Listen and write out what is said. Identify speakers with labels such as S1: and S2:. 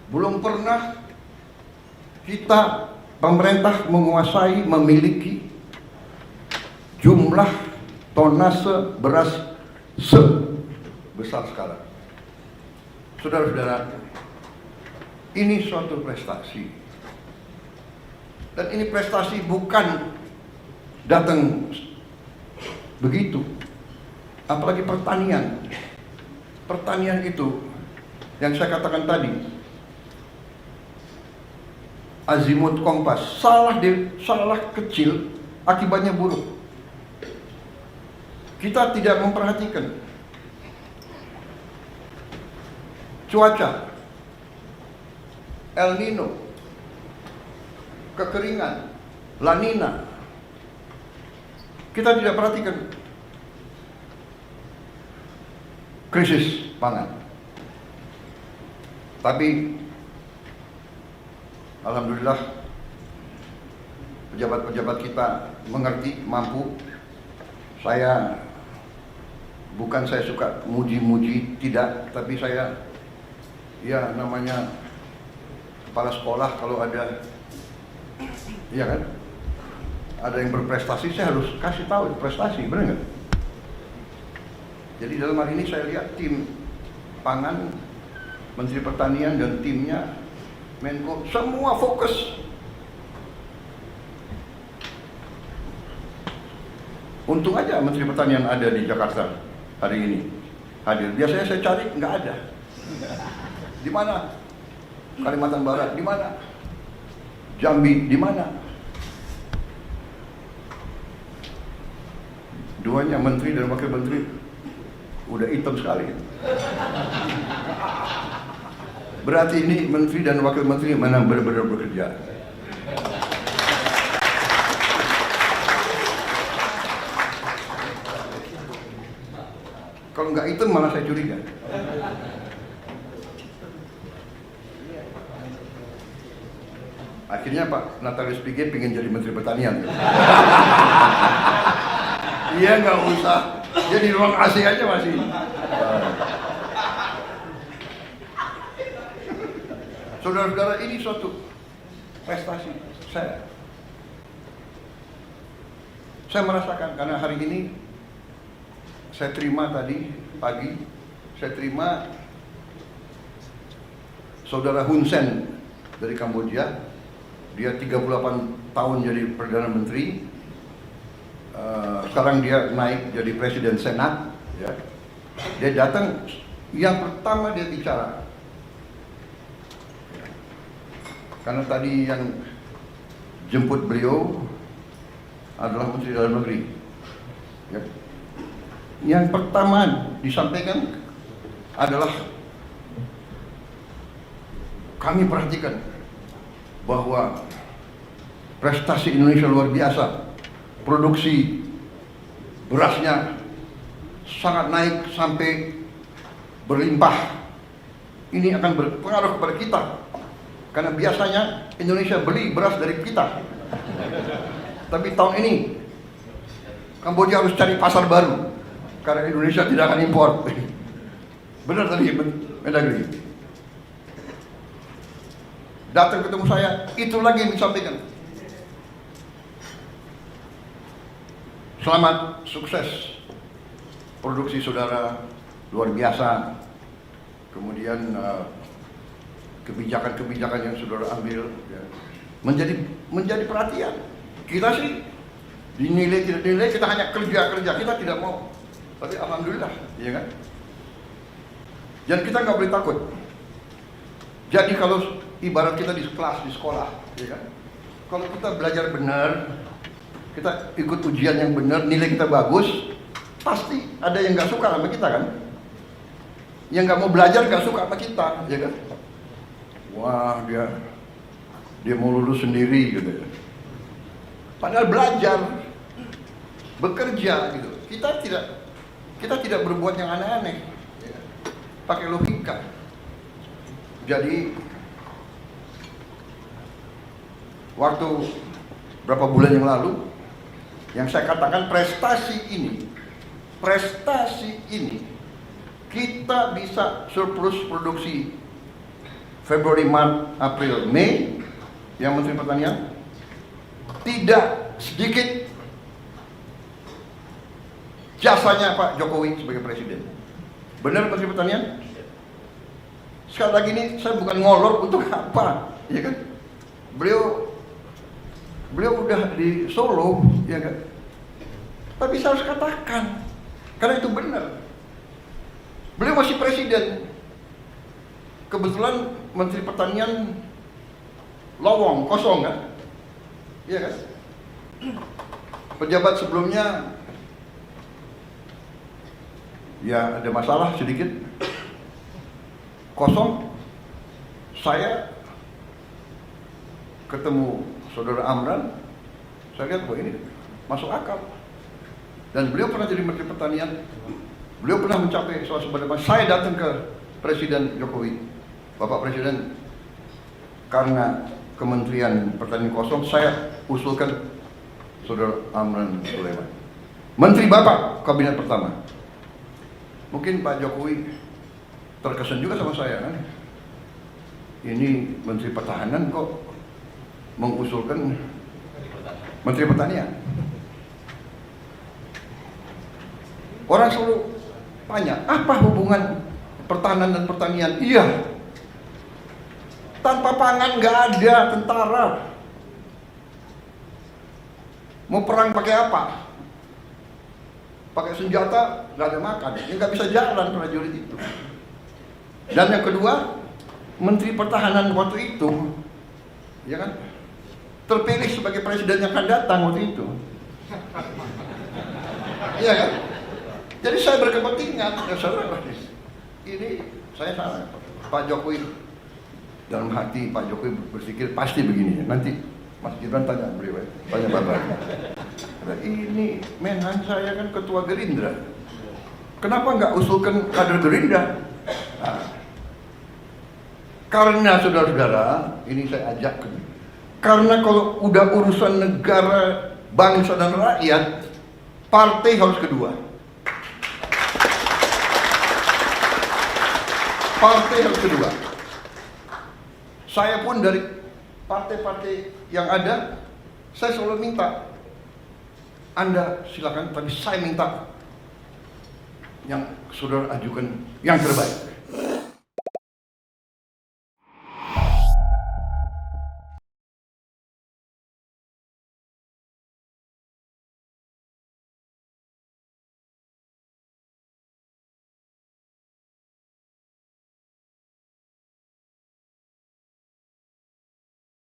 S1: Belum pernah kita pemerintah menguasai, memiliki jumlah tonase beras sebesar sekarang. Saudara-saudara, ini suatu prestasi. Dan ini prestasi bukan datang begitu. Apalagi pertanian. Pertanian itu yang saya katakan tadi, azimut kompas, salah kecil akibatnya buruk. Kita tidak memperhatikan cuaca, El Nino, kekeringan, La Nina. Kita tidak perhatikan krisis pangan. Tapi alhamdulillah pejabat-pejabat kita mengerti, mampu. Saya suka muji-muji, tidak, tapi saya ya namanya kepala sekolah, kalau ada ya kan, ada yang berprestasi, saya harus kasih tahu prestasi, benar nggak? Jadi dalam hal ini saya lihat tim pangan, Menteri Pertanian dan timnya, Menko, semua fokus. Untung aja Menteri Pertanian ada di Jakarta hari ini hadir. Biasanya saya cari nggak ada. Di mana? Kalimantan Barat di mana? Jambi di mana? Duanya menteri dan wakil menteri udah hitam sekali. Berarti ini menteri dan wakil menteri mana benar-benar bekerja. Kalau nggak hitam malah saya curiga. Akhirnya Pak Natalius Pigai pengen jadi Menteri Pertanian. Iya, nggak usah. Dia di ruang AC aja masih. Saudara-saudara, ini suatu prestasi saya. Saya merasakan karena hari ini saya terima tadi pagi, saya terima Saudara Hun Sen dari Kamboja. Dia 38 tahun jadi Perdana Menteri. Sekarang dia naik jadi Presiden Senat, ya. Dia datang, yang pertama dia bicara, karena tadi yang jemput beliau adalah Menteri Dalam Negeri, ya. Yang pertama disampaikan adalah kami perhatikan bahwa prestasi Indonesia luar biasa. Produksi berasnya sangat naik sampai berlimpah. Ini akan berpengaruh kepada kita, karena biasanya Indonesia beli beras dari kita. Tapi tahun ini Kamboja harus cari pasar baru, karena Indonesia tidak akan impor. Benar tadi Mendagri. Datang ketemu saya, itu lagi yang disampaikan. Selamat, sukses, produksi saudara luar biasa. Kemudian kebijakan-kebijakan yang saudara ambil, ya, menjadi perhatian. Kita sih dinilai tidak dinilai, kita hanya kerja, kita tidak mau. Tapi alhamdulillah, ya kan? Dan kita nggak boleh takut. Jadi kalau ibarat kita di kelas, di sekolah, ya kan? Kalau kita belajar benar, kita ikut ujian yang benar, nilai kita bagus, pasti ada yang nggak suka sama kita kan? Yang nggak mau belajar nggak suka sama kita, ya kan? Wah, dia mau lulus sendiri gitu ya. Padahal belajar, bekerja gitu. Kita tidak berbuat yang aneh-aneh, ya. Pakai logika. Jadi waktu berapa bulan yang lalu, yang saya katakan prestasi ini kita bisa surplus produksi Februari, Maret, April, Mei, yang Menteri Pertanian, tidak sedikit jasanya Pak Jokowi sebagai Presiden. Benar Menteri Pertanian? Sekali lagi ini saya bukan ngolor untuk apa, ya kan? Beliau udah di Solo, ya kan? Tapi saya harus katakan, karena itu benar. Beliau masih Presiden. Kebetulan Menteri Pertanian lowong, kosong kan? Iya kan? Pejabat sebelumnya ya ada masalah sedikit, kosong. Saya ketemu Saudara Amran, saya lihat bahwa ini masuk akal. Dan beliau pernah jadi Menteri Pertanian, beliau pernah mencapai swasembada. Saya datang ke Presiden Jokowi, Bapak Presiden, karena Kementerian Pertanian kosong, saya usulkan Saudara Amran Sulaiman, Menteri Bapak Kabinet pertama. Mungkin Pak Jokowi terkesan juga sama saya kan. Ini Menteri Pertahanan kok mengusulkan Menteri Pertanian. Orang selalu tanya, apa hubungan pertahanan dan pertanian? Iya, tanpa pangan nggak ada tentara. Mau perang pakai apa? Pakai senjata, nggak ada makan. Ya nggak bisa jalan prajurit itu. Dan yang kedua, Menteri Pertahanan waktu itu, ya kan, terpilih sebagai presiden yang akan datang waktu itu. Iya kan? Jadi saya berkepentingan, ini saya salah. Pak Jokowi, dalam hati Pak Jokowi berpikir pasti begini. Nanti Mas Gibran tanya beliau, tanya Bapak. Ini Menhan saya kan ketua Gerindra. Kenapa nggak usulkan kader Gerindra? Nah, karena saudara-saudara, ini saya ajak. Karena kalau udah urusan negara, bangsa dan rakyat, partai harus kedua. Partai harus kedua. Saya pun dari partai-partai yang ada, saya selalu minta, Anda silakan, tapi saya minta yang saudara ajukan yang terbaik.